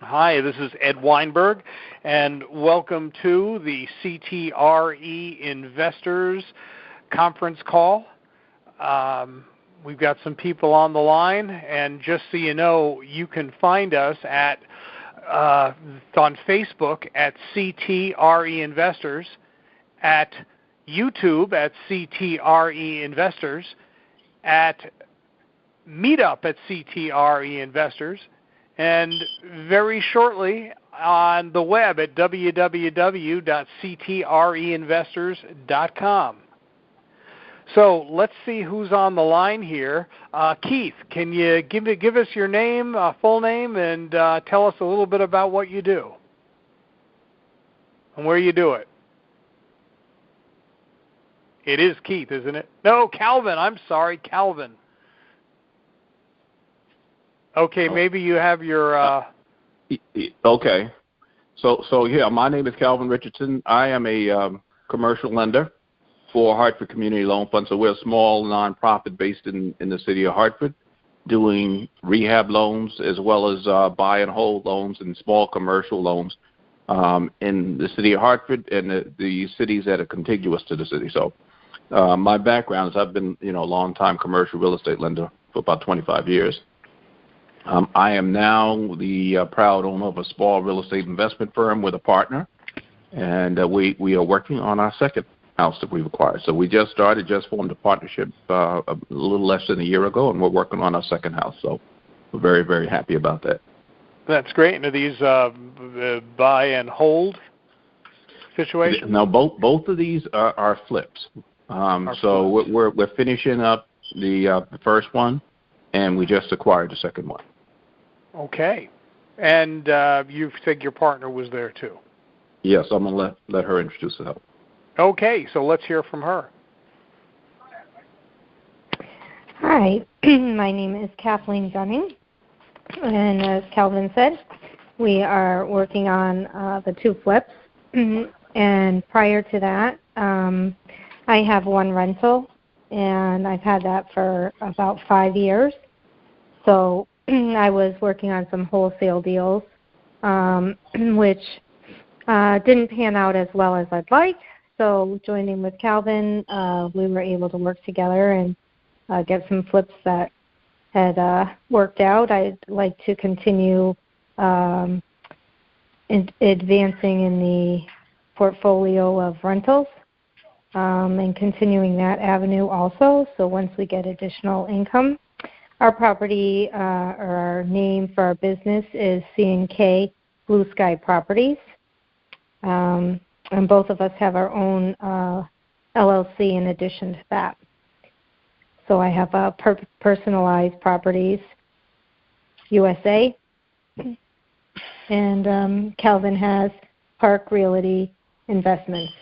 Hi, this is Ed Weinberg, and welcome to the CTRE Investors Conference Call. We've got some people on the line, and just so you know, you can find us at on Facebook at CTRE Investors, at YouTube at CTRE Investors, at Meetup at CTRE Investors, and very shortly on the web at www.ctreinvestors.com. So let's see who's on the line here. Keith, can you give us your name, full name, and tell us a little bit about what you do and where you do it? It is Keith, isn't it? No, Calvin. I'm sorry, Calvin. Okay, maybe you have your... Okay. So yeah, my name is Calvin Richardson. I am a commercial lender for Hartford Community Loan Fund. So we're a small nonprofit based in the city of Hartford, doing rehab loans as well as buy and hold loans and small commercial loans in the city of Hartford and the cities that are contiguous to the city. So my background is I've been a long-time commercial real estate lender for about 25 years. I am now the proud owner of a small real estate investment firm with a partner, and we are working on our second house that we've acquired. So we just formed a partnership a little less than a year ago, and we're working on our second house. So we're very, very happy about that. That's great. And are these buy and hold situations? No, both of these are flips. So we're finishing up the first one, and we just acquired the second one. Okay. And you said your partner was there too? Yes, I'm going to let her introduce herself. Okay, so let's hear from her. Hi, my name is Kathleen Gunning, and as Calvin said, we are working on the two flips, and prior to that, I have one rental, and I've had that for about 5 years. So I was working on some wholesale deals, which didn't pan out as well as I'd like. So joining with Calvin, we were able to work together and get some flips that had worked out. I'd like to continue advancing in the portfolio of rentals and continuing that avenue also. So once we get additional income, our property or our name for our business is C&K Blue Sky Properties. And both of us have our own LLC in addition to that. So I have Personalized Properties USA, and Calvin has Park Realty Investments.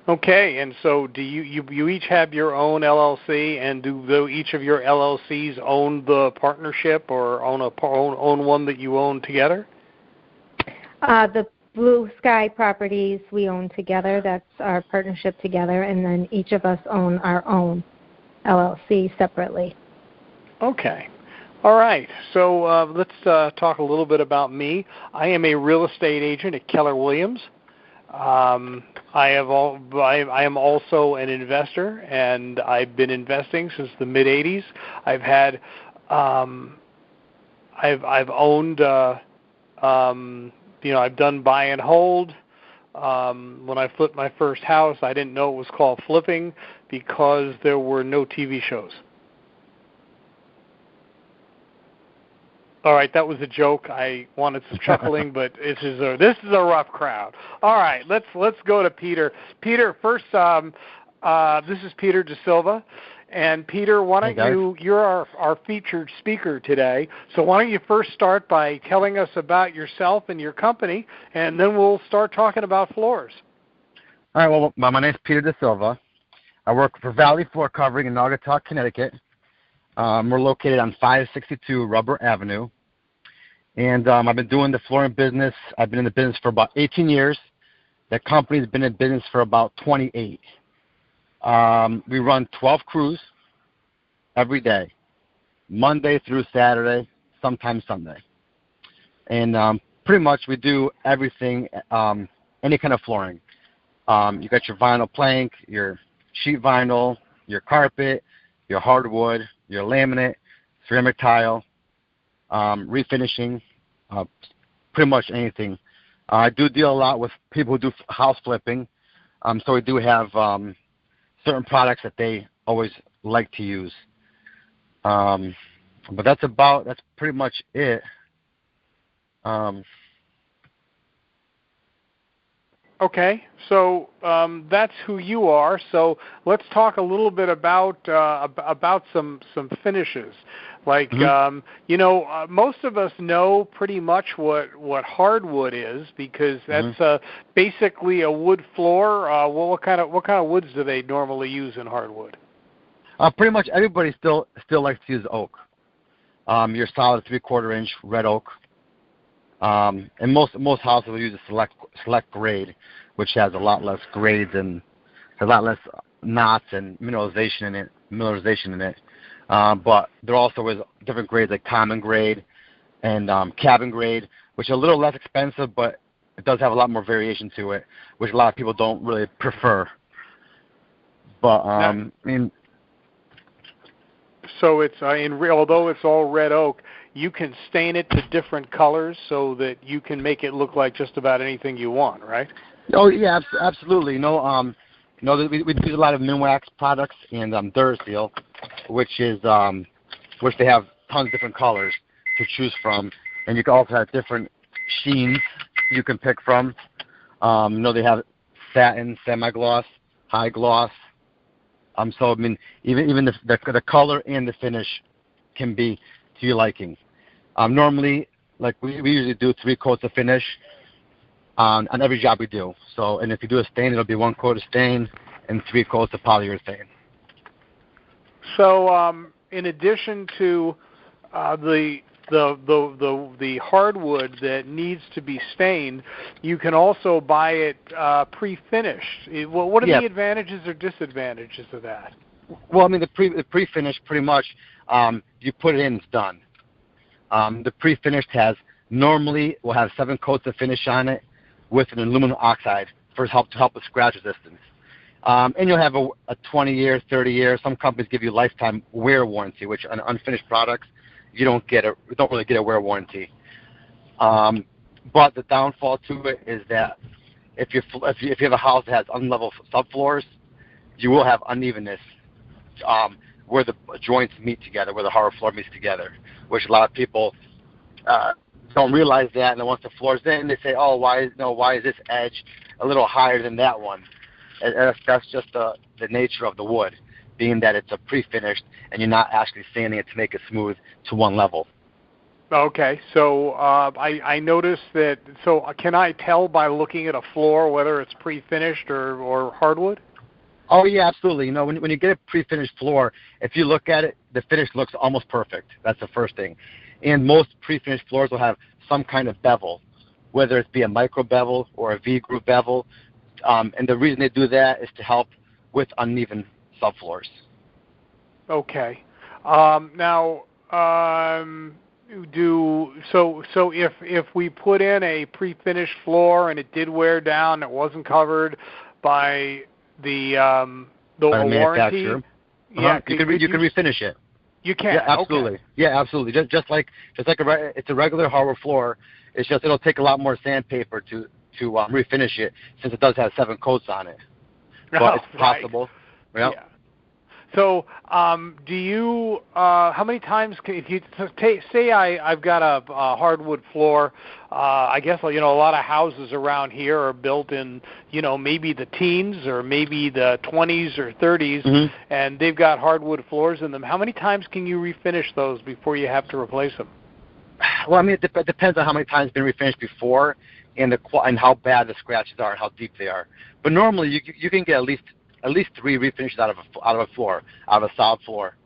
Okay, and so do you each have your own LLC, and do each of your LLCs own the partnership or own one that you own together? The Blue Sky Properties we own together. That's our partnership together, and then each of us own our own LLC separately. Okay. All right. So let's talk a little bit about me. I am a real estate agent at Keller Williams. I am also an investor, and I've been investing since the mid '80s. I've owned. I've done buy and hold. When I flipped my first house, I didn't know it was called flipping because there were no TV shows. All right, that was a joke. I wanted some chuckling, but this is a rough crowd. All right, let's go to Peter. Peter, first, this is Peter DaSilva. And Peter, why don't you're our featured speaker today, so why don't you first start by telling us about yourself and your company, and then we'll start talking about floors. All right, well, my name is Peter DaSilva. I work for Valley Floor Covering in Naugatuck, Connecticut. We're located on 562 Rubber Avenue. And I've been doing the flooring business. I've been in the business for about 18 years. The company's been in business for about 28. We run 12 crews every day, Monday through Saturday, sometimes Sunday. And pretty much we do everything, any kind of flooring. You got your vinyl plank, your sheet vinyl, your carpet, your hardwood, your laminate, ceramic tile, refinishing, pretty much anything. I do deal a lot with people who do house flipping, so we do have certain products that they always like to use. But that's pretty much it. Okay, so that's who you are. So let's talk a little bit about some finishes. Like most of us know pretty much what hardwood is, because that's basically a wood floor. Well, what kind of woods do they normally use in hardwood? Pretty much everybody still likes to use oak. Your solid 3/4 inch red oak. And most houses will use a select grade, which has a lot less grades and a lot less knots and mineralization in it. But there also is different grades like common grade and cabin grade, which are a little less expensive, but it does have a lot more variation to it, which a lot of people don't really prefer. But so it's although it's all red oak, you can stain it to different colors so that you can make it look like just about anything you want, right? Oh yeah, absolutely. We use a lot of Minwax products and Duraseal, which they have tons of different colors to choose from, and you can also have different sheens you can pick from. They have satin, semi-gloss, high gloss. So even the color and the finish can be to your liking. Normally, like we usually do 3 coats of finish on every job we do. So, and if you do a stain, it'll be 1 coat of stain and 3 coats of polyurethane. So, in addition to the hardwood that needs to be stained, you can also buy it pre-finished. What are the advantages or disadvantages of that? Well, the pre-finished pretty much you put it in, it's done. The pre-finished normally will have 7 coats of finish on it with an aluminum oxide to help with scratch resistance. And you'll have a 20-year, 30-year. Some companies give you lifetime wear warranty, which on unfinished products you don't really get a wear warranty. But the downfall to it is that if you have a house that has unlevel subfloors, you will have unevenness where the joints meet together, where the hard floor meets together, which a lot of people don't realize that. And then once the floor's in, they say, "Oh, why is this edge a little higher than that one?" And that's just the nature of the wood, being that it's a pre-finished and you're not actually sanding it to make it smooth to one level. Okay, so I noticed that. So can I tell by looking at a floor whether it's pre-finished or hardwood? Oh yeah, absolutely. When you get a pre-finished floor, if you look at it, the finish looks almost perfect. That's the first thing. And most pre-finished floors will have some kind of bevel, whether it be a micro bevel or a V-groove bevel. And the reason they do that is to help with uneven subfloors. Okay. Now, if we put in a pre-finished floor and it did wear down, it wasn't covered by the warranty. Yeah, you can refinish it. You can. Yeah, absolutely. Okay. Yeah, absolutely. Just like it's a regular hardwood floor. It's just it'll take a lot more sandpaper to refinish it, since it does have 7 coats on it. But it's possible. Right. Yeah. So, do you? How many times if you say I've got a hardwood floor? I guess a lot of houses around here are built in maybe the teens or maybe the 20s or 30s, and they've got hardwood floors in them. How many times can you refinish those before you have to replace them? Well, it depends on how many times it's been refinished before, and how bad the scratches are and how deep they are. But normally you can get at least 3 refinishes out of a floor, out of a solid floor.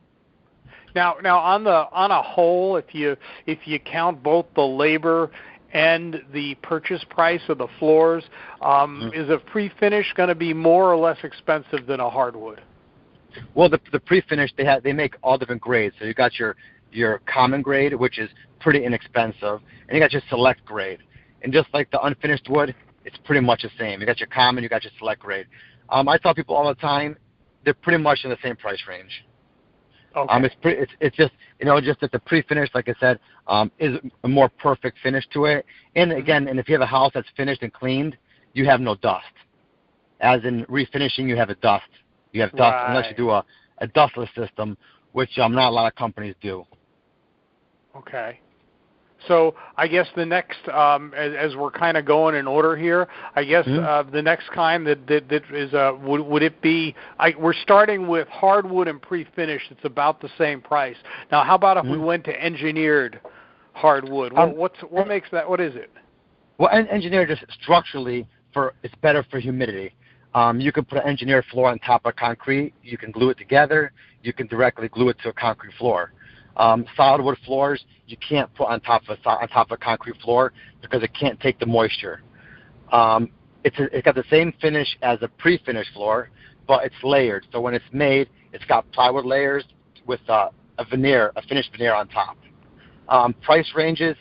Now on a whole, if you count both the labor and the purchase price of the floors, is a pre-finish going to be more or less expensive than a hardwood? Well, the pre-finish they make all different grades. So you got your your common grade, which is pretty inexpensive, and you got your select grade. And just like the unfinished wood, it's pretty much the same. You got your common, you got your select grade. I tell people all the time, they're pretty much in the same price range. Okay. It's just, just that the pre-finished, like I said, is a more perfect finish to it. And again, and if you have a house that's finished and cleaned, you have no dust. As in refinishing, you have a dust. You have dust unless you do a dustless system, which not a lot of companies do. Okay. So I guess the next, as we're kind of going in order here, I guess the next kind that is, would it be? We're starting with hardwood and pre-finished. It's about the same price. Now, how about if we went to engineered hardwood? What makes that? What is it? Well, engineered just structurally it's better for humidity. You can put an engineered floor on top of concrete. You can glue it together. You can directly glue it to a concrete floor. Solid wood floors you can't put on top of a concrete floor because it can't take the moisture. It's got the same finish as a pre-finished floor, but it's layered. So when it's made, it's got plywood layers with a finished veneer on top. Price ranges,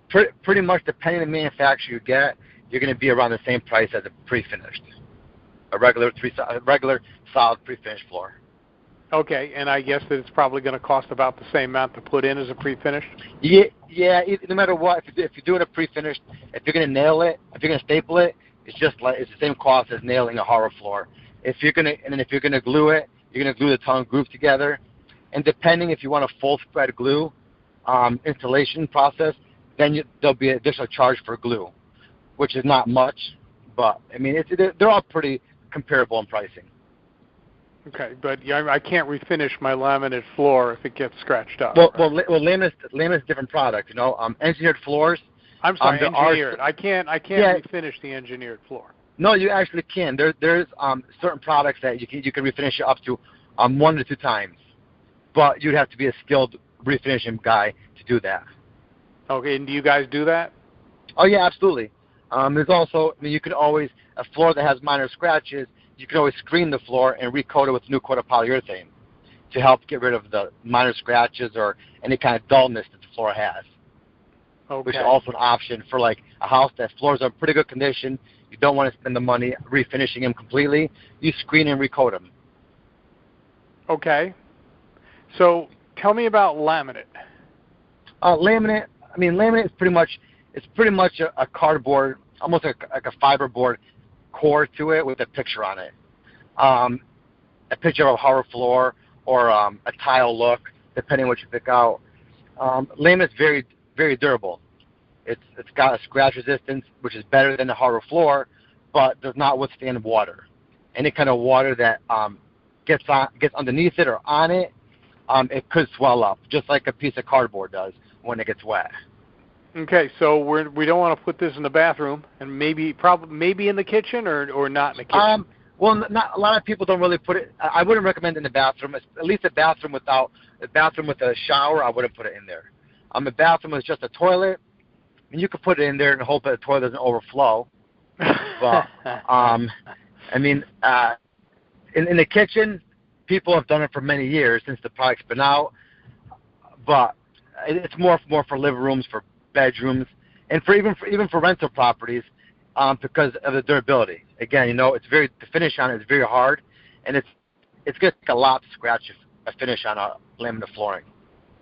pretty much depending on the manufacturer you get, you're going to be around the same price as a pre-finished, a regular solid pre-finished floor. Okay, and I guess that it's probably going to cost about the same amount to put in as a pre-finished? Yeah. No matter what, if you're doing a pre-finished, if you're going to nail it, if you're going to staple it, it's the same cost as nailing a hardwood floor. If you're going to glue it, you're going to glue the tongue groove together. And depending if you want a full spread glue installation process, then there'll be an additional charge for glue, which is not much, but I mean they're all pretty comparable in pricing. Okay, but I can't refinish my laminate floor if it gets scratched up. Well, laminate's a different product. Engineered floors. I'm sorry, engineered. I can't refinish the engineered floor. No, you actually can. There's certain products that you can refinish it up to 1 to 2 times, but you'd have to be a skilled refinishing guy to do that. Okay, and do you guys do that? Oh yeah, absolutely. There's also, you can always, a floor that has minor scratches, you can always screen the floor and recoat it with a new coat of polyurethane to help get rid of the minor scratches or any kind of dullness that the floor has. Okay. Which is also an option for like a house that floors are in pretty good condition. You don't want to spend the money refinishing them completely. You screen and recoat them. Okay. So tell me about laminate. Laminate is pretty much a cardboard, almost like a fiberboard core to it with a picture on it. A picture of a hardwood floor or a tile look, depending on what you pick out. Laminate's very, very durable. It's got a scratch resistance, which is better than the hardwood floor, but does not withstand water. Any kind of water that gets underneath it or on it, it could swell up, just like a piece of cardboard does when it gets wet. Okay, so we don't want to put this in the bathroom, and maybe in the kitchen or not in the kitchen. Well, not a lot of people don't really put it. I wouldn't recommend it in the bathroom. At least a bathroom with a shower, I wouldn't put it in there. A bathroom with just a toilet, and you could put it in there and hope that the toilet doesn't overflow. But in the kitchen, people have done it for many years since the product's been out. But it's more for living rooms, for bedrooms, and even for rental properties, because of the durability. Again, the finish on it is very hard, and it's going to take a lot to scratch a finish on a laminate flooring.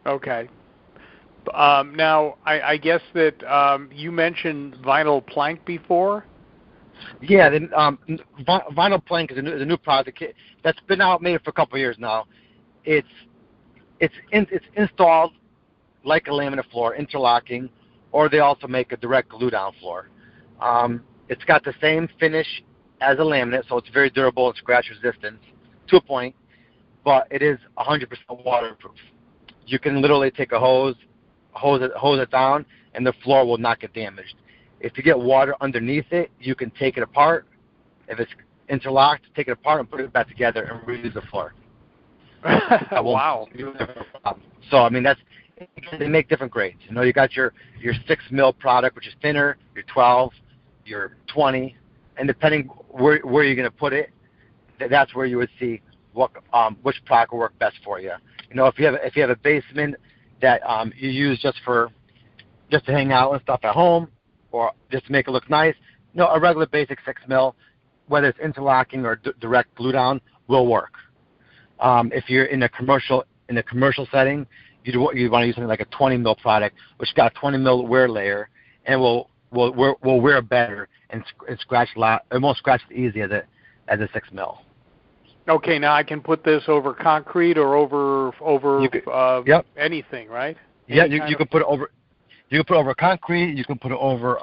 Okay. Now, I guess that you mentioned vinyl plank before. Yeah, vinyl plank is a new product that's been out maybe for a couple of years now. It's installed like a laminate floor, interlocking, or they also make a direct glue-down floor. It's got the same finish as a laminate, so it's very durable and scratch-resistant to a point, but it is 100% waterproof. You can literally take a hose it down, and the floor will not get damaged. If you get water underneath it, you can take it apart. If it's interlocked, take it apart and put it back together and reuse the floor. Wow. So, they make different grades. You got your 6 mil product, which is thinner, your 12, your 20, and depending where you're going to put it, that's where you would see which product will work best for you. If you have a basement that you use just to hang out and stuff at home, or just to make it look nice. No, a regular basic 6 mil, whether it's interlocking or direct glue down, will work. If you're in a commercial setting, you want to use something like a 20 mil product, which got a 20 mil wear layer, and will wear better and scratch a lot. It won't scratch as easy as a 6 mil. Okay, now I can put this over concrete or over yep. anything, right? Yeah, you can put it over. You can put it over concrete. You can put it over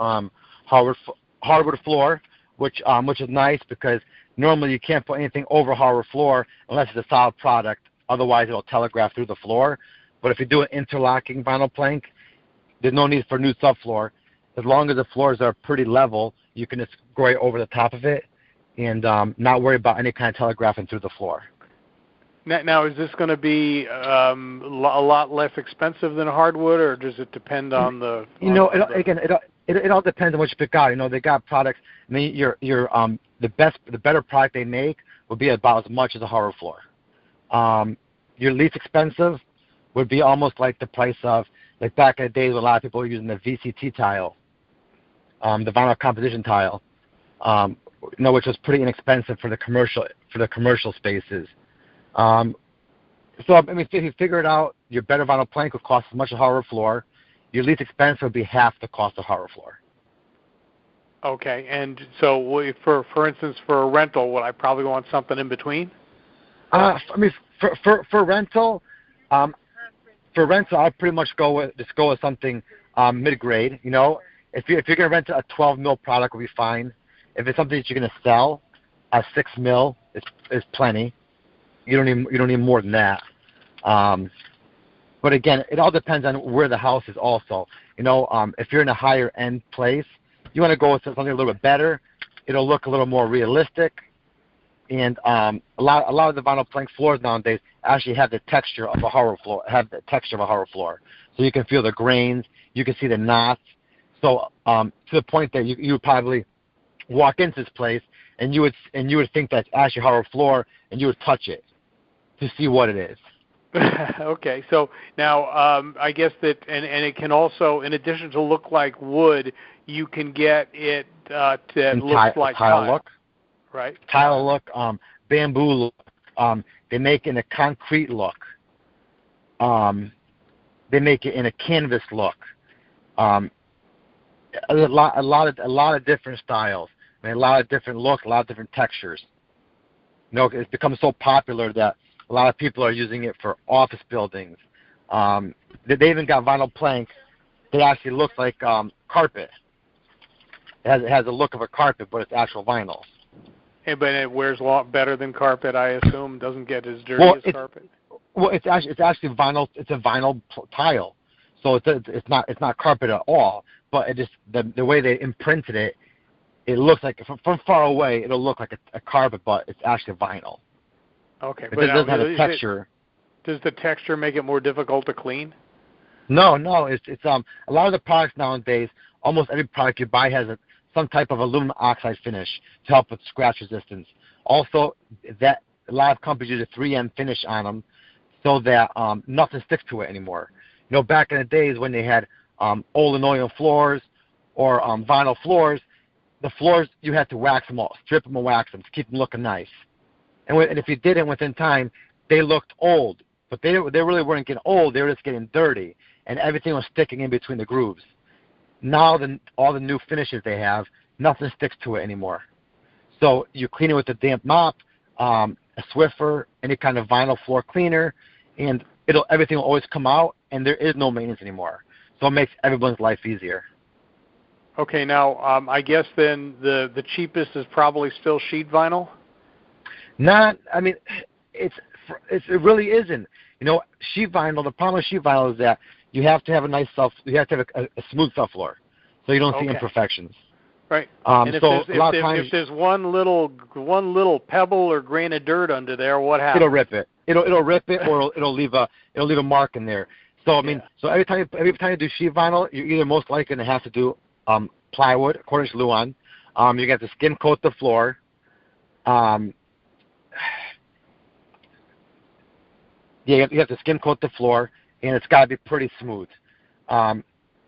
hardwood floor, which is nice because normally you can't put anything over hardwood floor unless it's a solid product. Otherwise, it'll telegraph through the floor. But if you do an interlocking vinyl plank, there's no need for new subfloor. As long as the floors are pretty level, you can just go right over the top of it and not worry about any kind of telegraphing through the floor. Now, is this going to be a lot less expensive than hardwood, or does it depend on the? It all depends on what you pick out. They got products. I mean, the better product they make will be about as much as a hardwood floor. Your least expensive would be almost like the price of, like back in the days when a lot of people were using the VCT tile, the vinyl composition tile, which was pretty inexpensive for the commercial spaces. So I mean, if you figure it out, your better vinyl plank would cost as much as hardwood floor. Your least expensive would be half the cost of hardwood floor. Okay, and so for instance, for a rental, would I probably want something in between? I mean, for rental, I'd pretty much go with something mid-grade. If you're gonna rent a 12 mil product, will be fine. If it's something that you're gonna sell, a 6 mil is plenty. You don't need more than that. But again, it all depends on where the house is. Also, if you're in a higher end place, you want to go with something a little bit better. It'll look a little more realistic. And a lot of the vinyl plank floors nowadays actually have the texture of a hardwood floor. So you can feel the grains, you can see the knots. So to the point that you would probably walk into this place and you would think that's actually hardwood floor, and you would touch it to see what it is. Okay, so now I guess that, and it can also, in addition to look like wood, you can get it that looks like tile. Look. Right. Tile look, bamboo look. They make it in a concrete look. They make it in a canvas look. A lot of different styles. I mean, a lot of different looks, a lot of different textures. It's become so popular that a lot of people are using it for office buildings. They even got vinyl plank that actually looks like carpet. It has a look of a carpet, but it's actual vinyl. But it wears a lot better than carpet, I assume. Doesn't get as dirty as carpet. Well, it's actually vinyl. It's a vinyl tile, so it's not carpet at all. But it just the way they imprinted it, it looks like from far away it'll look like a carpet, but it's actually vinyl. Okay, but it doesn't have a texture. Does the texture make it more difficult to clean? No. It's a lot of the products nowadays. Almost every product you buy has some type of aluminum oxide finish to help with scratch resistance. Also, that a lot of companies use a 3M finish on them so that nothing sticks to it anymore. Back in the days when they had old linoleum floors or vinyl floors, the floors you had to wax them all, strip them and wax them to keep them looking nice. And if you didn't within time, they looked old. But they really weren't getting old. They were just getting dirty, and everything was sticking in between the grooves. Now all the new finishes they have, nothing sticks to it anymore. So you clean it with a damp mop, a Swiffer, any kind of vinyl floor cleaner, and everything will always come out, and there is no maintenance anymore. So it makes everyone's life easier. Okay, now I guess then the cheapest is probably still sheet vinyl? It really isn't. Sheet vinyl, the problem with sheet vinyl is that you have to have you have to have a smooth subfloor, so you don't see imperfections. Right. And if there's one little pebble or grain of dirt under there, what happens? It'll rip it. It'll rip it, or it'll leave a mark in there. So so every time you do sheet vinyl, you're either most likely going to have to do plywood, according to Luan. You got to skim coat the floor. You have to skim coat the floor, and it's got to be pretty smooth.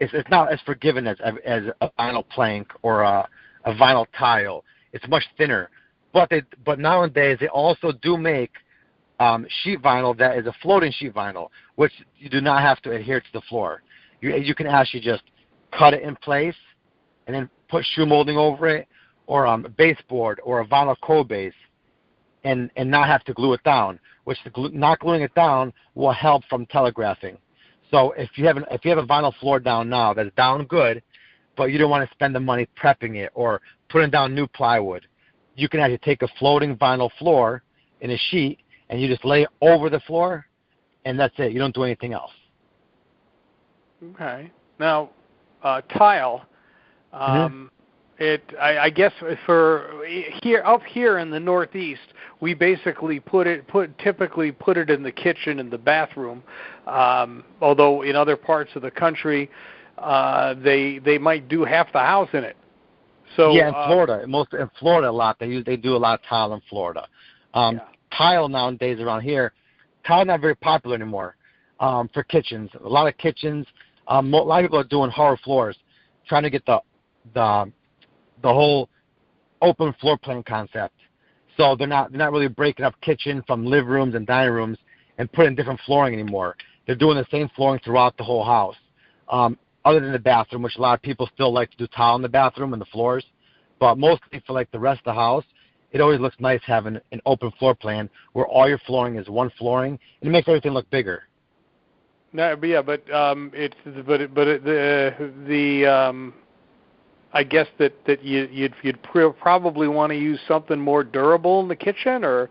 It's not as forgiving as a vinyl plank or a vinyl tile. It's much thinner. But nowadays they also do make sheet vinyl that is a floating sheet vinyl, which you do not have to adhere to the floor. You can actually just cut it in place and then put shoe molding over it, or a baseboard or a vinyl co-base, and not have to glue it down, which not gluing it down will help from telegraphing. So if you have a vinyl floor down now that's down good, but you don't want to spend the money prepping it or putting down new plywood, you can actually take a floating vinyl floor in a sheet and you just lay it over the floor, and that's it. You don't do anything else. Okay. Now, tile. I guess for up here in the Northeast, we basically typically put it in the kitchen and the bathroom. Although in other parts of the country, they might do half the house in it. So yeah, in Florida, in Florida a lot. They do a lot of tile in Florida. Tile nowadays around here, tile not very popular anymore for kitchens. A lot of kitchens, a lot of people are doing hard floors, trying to get the whole open floor plan concept. So they're not really breaking up kitchen from living rooms and dining rooms and putting different flooring anymore. They're doing the same flooring throughout the whole house, other than the bathroom, which a lot of people still like to do tile in the bathroom and the floors. But mostly for like the rest of the house, it always looks nice having an open floor plan where all your flooring is one flooring, and it makes everything look bigger. No, but yeah, I guess that you'd probably want to use something more durable in the kitchen, or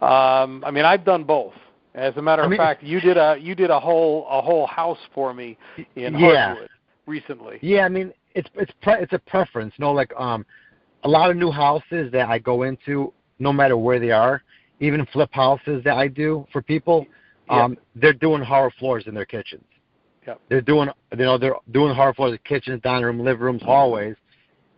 I mean, I've done both. As a matter of fact, you did a whole house for me in Hardwood recently. Yeah, I mean, it's a preference. You know, like a lot of new houses that I go into, no matter where they are, even flip houses that I do for people, they're doing hard floors in their kitchens. Yep. They're doing hard floors in kitchens, dining room, living rooms, hallways,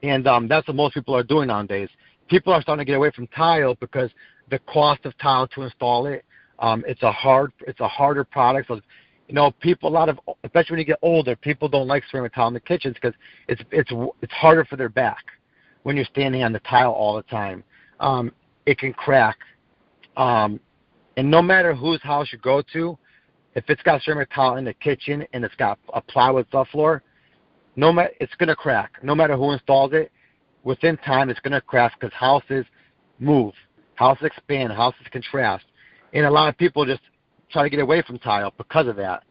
and that's what most people are doing nowadays. People are starting to get away from tile because the cost of tile to install it, it's a harder product. So, you know, especially when you get older, people don't like ceramic tile in the kitchens because it's harder for their back when you're standing on the tile all the time. It can crack, and no matter whose house you go to, if it's got ceramic tile in the kitchen and it's got a plywood subfloor, it's going to crack. No matter who installs it, within time it's going to crack because houses move, houses expand, houses contrast. And a lot of people just try to get away from tile because of that.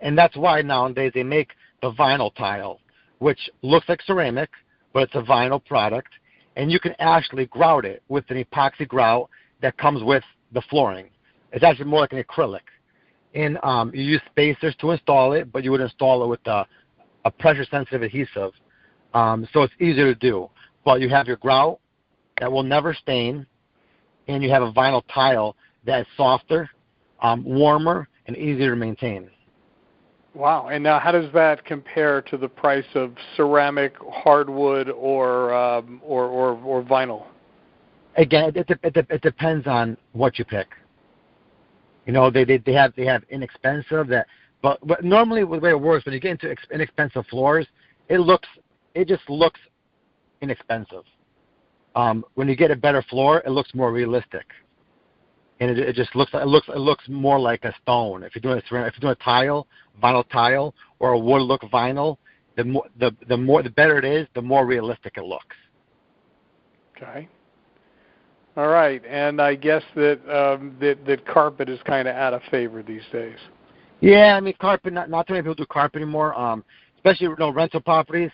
And that's why nowadays they make the vinyl tile, which looks like ceramic, but it's a vinyl product. And you can actually grout it with an epoxy grout that comes with the flooring. It's actually more like an acrylic. And you use spacers to install it, but you would install it with a pressure-sensitive adhesive. So it's easier to do. But you have your grout that will never stain, and you have a vinyl tile that is softer, warmer, and easier to maintain. Wow. And now how does that compare to the price of ceramic, hardwood, or vinyl? Again, it depends on what you pick. You know, they have inexpensive but normally the way it works, when you get into inexpensive floors, it just looks inexpensive. When you get a better floor, it looks more realistic, and it just looks more like a stone. If you're doing a tile, vinyl tile, or a wood look vinyl, the better it is, the more realistic it looks. Okay. All right, and I guess that carpet is kind of out of favor these days. Yeah, I mean carpet. Not too many people do carpet anymore. Especially rental properties.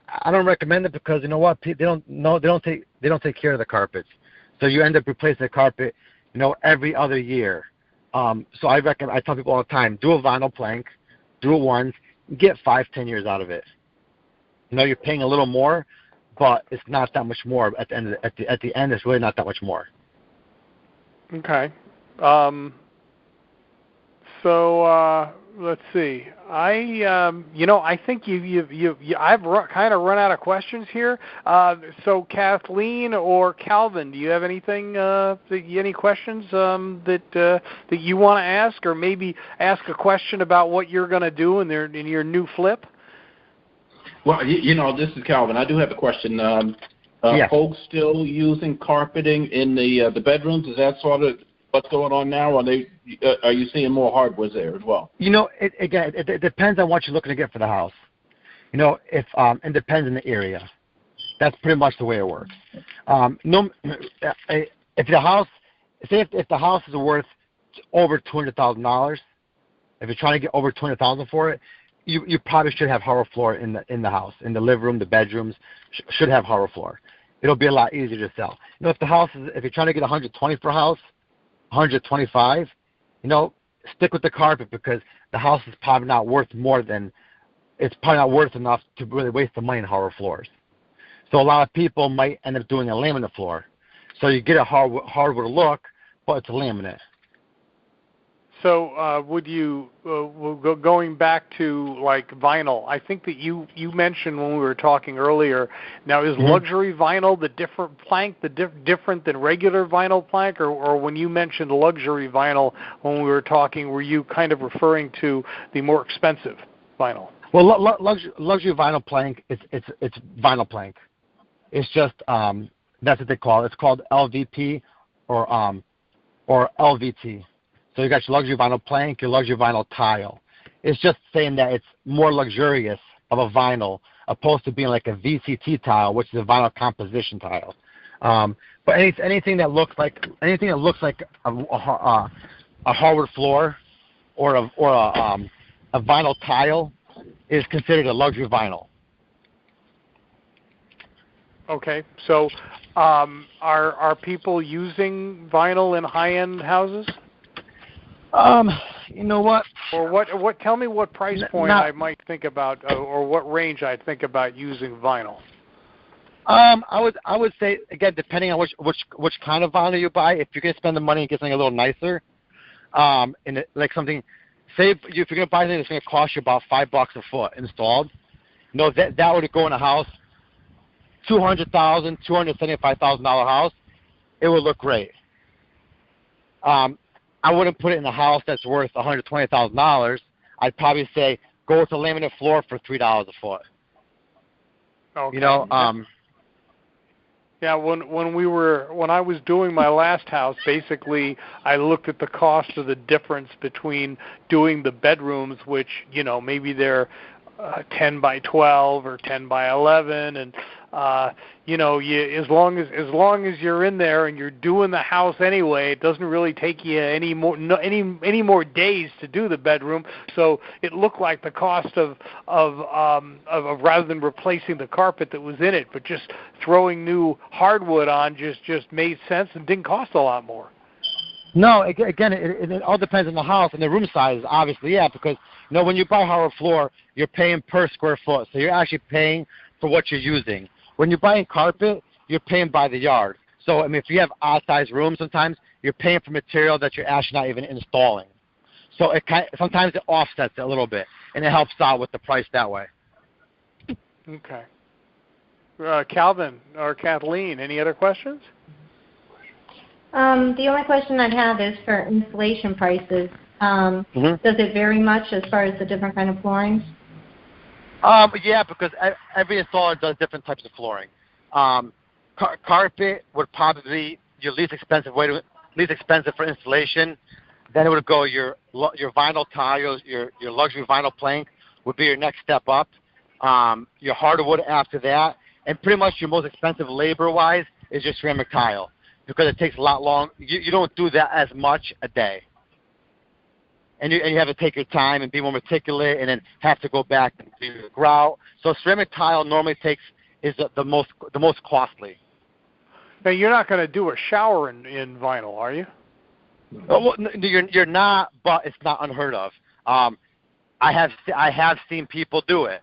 I don't recommend it because you know what? They don't take care of the carpets. So you end up replacing the carpet, every other year. So I tell people all the time, do a vinyl plank, do it once, get 5-10 years out of it. You're paying a little more, but it's not that much more at the end. At the end, it's really not that much more. Okay. So let's see. I think I've kind of run out of questions here. So Kathleen or Calvin, do you have anything, any questions that you want to ask, or maybe ask a question about what you're going to do in your new flip? Well, this is Calvin. I do have a question. Yes. Folks still using carpeting in the bedrooms? Is that sort of what's going on now? Or are you seeing more hardwoods there as well? It depends on what you're looking to get for the house. If it depends on the area. That's pretty much the way it works. If the house is worth over $200,000, if you're trying to get over $200,000 for it, you probably should have hardwood floor in the house, in the living room, the bedrooms should have hardwood floor. It'll be a lot easier to sell. If you're trying to get 120 for a house, 125, stick with the carpet, because the house is probably not worth it's probably not worth enough to really waste the money on hardwood floors. So a lot of people might end up doing a laminate floor. So you get a hardwood look, but it's a laminate. So would you, going back to like vinyl, I think that you mentioned when we were talking earlier, now is luxury vinyl the different plank, different than regular vinyl plank, or when you mentioned luxury vinyl when we were talking, were you kind of referring to the more expensive vinyl? Well, luxury vinyl plank, it's vinyl plank. It's just, that's what they call it. It's called LVP or LVT. So you got your luxury vinyl plank, your luxury vinyl tile. It's just saying that it's more luxurious of a vinyl opposed to being like a VCT tile, which is a vinyl composition tile. But anything that looks like a hardwood floor or a vinyl tile is considered a luxury vinyl. Okay, so are people using vinyl in high-end houses? You know what? Or what? Tell me what price point I might think about, or what range I think about using vinyl. I would say, again, depending on which kind of vinyl you buy. If you're gonna spend the money and get something a little nicer, like something, say if you're gonna buy something that's gonna cost you about $5 a foot installed, that would go in a house, $200,000, $275,000 house, it would look great. I wouldn't put it in a house that's worth $120,000. I'd probably say go with a laminate floor for $3 a foot. Okay. Yeah, when I was doing my last house, basically I looked at the cost of the difference between doing the bedrooms, which maybe they're 10 by 12 or 10 by 11, and as long as you're in there and you're doing the house anyway, it doesn't really take you any more days to do the bedroom. So it looked like the cost of rather than replacing the carpet that was in it, but just throwing new hardwood on just made sense and didn't cost a lot more. No, again, it all depends on the house and the room size, obviously, yeah, because when you buy hardwood floor, you're paying per square foot, so you're actually paying for what you're using. When you're buying carpet, you're paying by the yard. So, if you have odd-sized rooms sometimes, you're paying for material that you're actually not even installing. So sometimes it offsets it a little bit, and it helps out with the price that way. Okay. Calvin or Kathleen, any other questions? The only question I'd have is for installation prices. Does it vary much as far as the different kind of flooring? Yeah, because every installer does different types of flooring. Carpet would probably be your least expensive for installation. Then it would go your vinyl tiles, your luxury vinyl plank would be your next step up. Your hardwood after that, and pretty much your most expensive labor-wise is your ceramic tile, because it takes a lot long. You don't do that as much a day. And you have to take your time and be more meticulous, and then have to go back and do the grout. So ceramic tile normally is the most costly. Now you're not going to do a shower in vinyl, are you? Well, you're not, but it's not unheard of. I have seen people do it.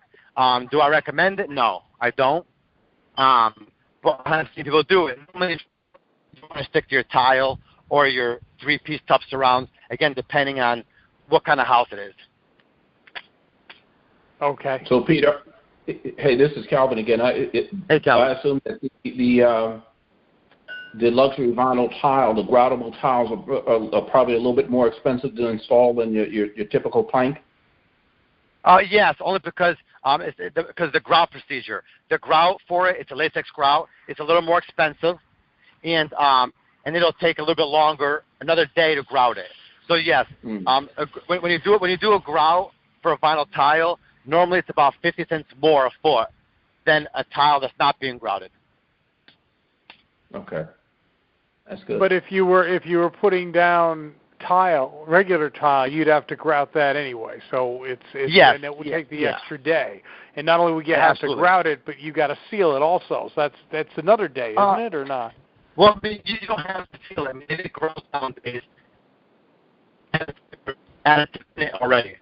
Do I recommend it? No, I don't. But I have seen people do it. Normally, you want to stick to your tile or your 3-piece tub surrounds. Again, depending on what kind of house it is. Okay. So, Peter, hey, this is Calvin again. Hey, Calvin. I assume that the luxury vinyl tile, the groutable tiles, are probably a little bit more expensive to install than your typical plank. Yes, only because the grout procedure. The grout for it, it's a latex grout. It's a little more expensive, and it'll take a little bit longer, another day to grout it. So yes, when you do a grout for a vinyl tile, normally it's about 50 cents more a foot than a tile that's not being grouted. Okay, that's good. But if you were putting down tile, regular tile, you'd have to grout that anyway. So it's yes, and it would take the extra day. And not only would you have to Absolutely. grout it, but you got to seal it also. So that's another day, isn't it, or not? Well, you don't have to seal it. Maybe it grows down days and it's already.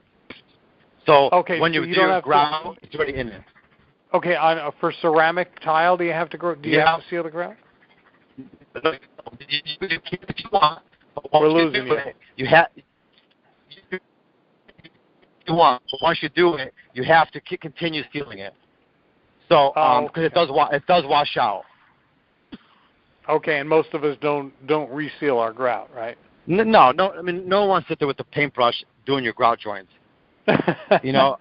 So okay, when so you you do don't your have grout, it's already in it. Okay, for ceramic tile, do you have to you have to seal the grout? You can if you want. We're losing you. You want, but once you do it, you have to continue sealing it. So because it does wash out. Okay, and most of us don't reseal our grout, right? No. I mean, no one sits there with a paintbrush doing your grout joints. You know,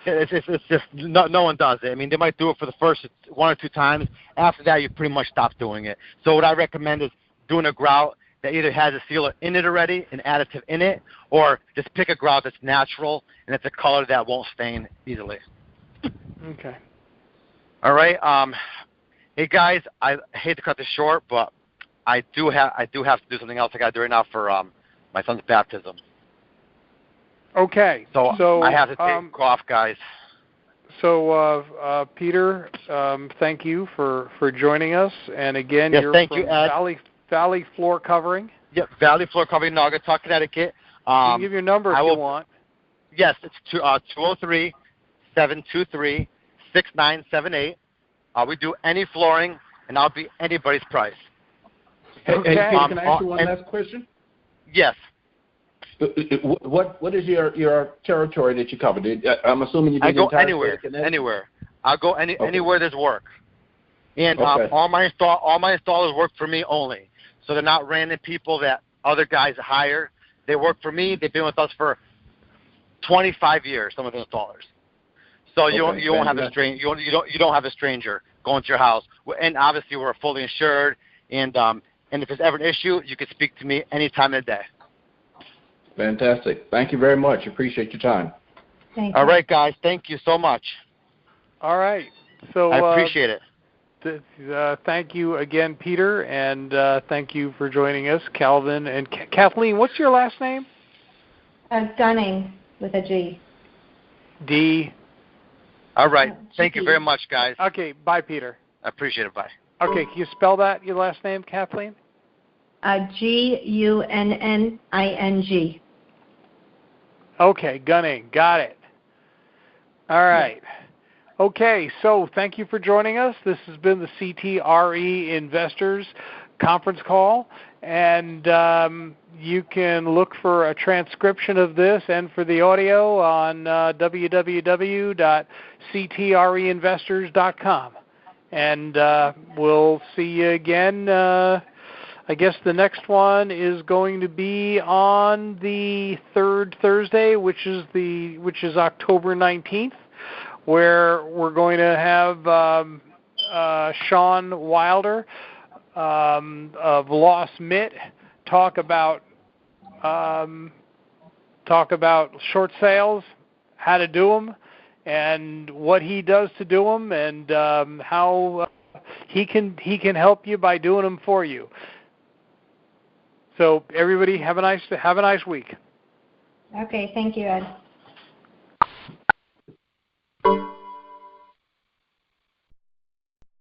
it's just no one does it. I mean, they might do it for the first 1 or 2 times. After that, you pretty much stop doing it. So what I recommend is doing a grout that either has a sealer in it already, an additive in it, or just pick a grout that's natural and it's a color that won't stain easily. Okay. All right. Hey guys, I hate to cut this short, but I do have to do something else I got to do right now for my son's baptism. Okay. So I have to take off, guys. So Peter, thank you for joining us, and again, yes, you're thank from you, Ed. Valley Floor Covering. Yep, Valley Floor Covering, Naugatuck, Connecticut. You can give your number if you want. Yes, it's 203-723-6978. We do any flooring, and I'll be anybody's price. Hey, Okay. Peter, can I ask you one last question? Yes. What is your territory that you cover? I'm assuming you do I go the entire anywhere. state of Connecticut? Anywhere. I'll go anywhere there's work. And Okay. all my installers work for me only. So they're not random people that other guys hire. They work for me. They've been with us for 25 years. Some of the installers. So you won't have a stranger. You don't have a stranger going to your house. And obviously we're fully insured. And if there's ever an issue, you can speak to me any time of the day. Fantastic. Thank you very much. Appreciate your time. Thank you. All right, guys. Thank you so much. All right. So I appreciate it. Thank you again, Peter, and thank you for joining us, Calvin and Kathleen. What's your last name? Dunning with a G. D. All right. Thank you very much, guys. Okay. Bye, Peter. I appreciate it. Bye. Okay. Can you spell that, your last name, Kathleen? Gunning. Okay. Gunning. Got it. All right. Okay, so thank you for joining us. This has been the CTRE Investors Conference Call, and you can look for a transcription of this and for the audio on www.ctreinvestors.com. And we'll see you again. I guess the next one is going to be on the third Thursday, which is October 19th. Where we're going to have Sean Wilder of Lost Mitt talk about short sales, how to do them, and what he does to do them, and how he can help you by doing them for you. So everybody, have a nice week. Okay, thank you, Ed.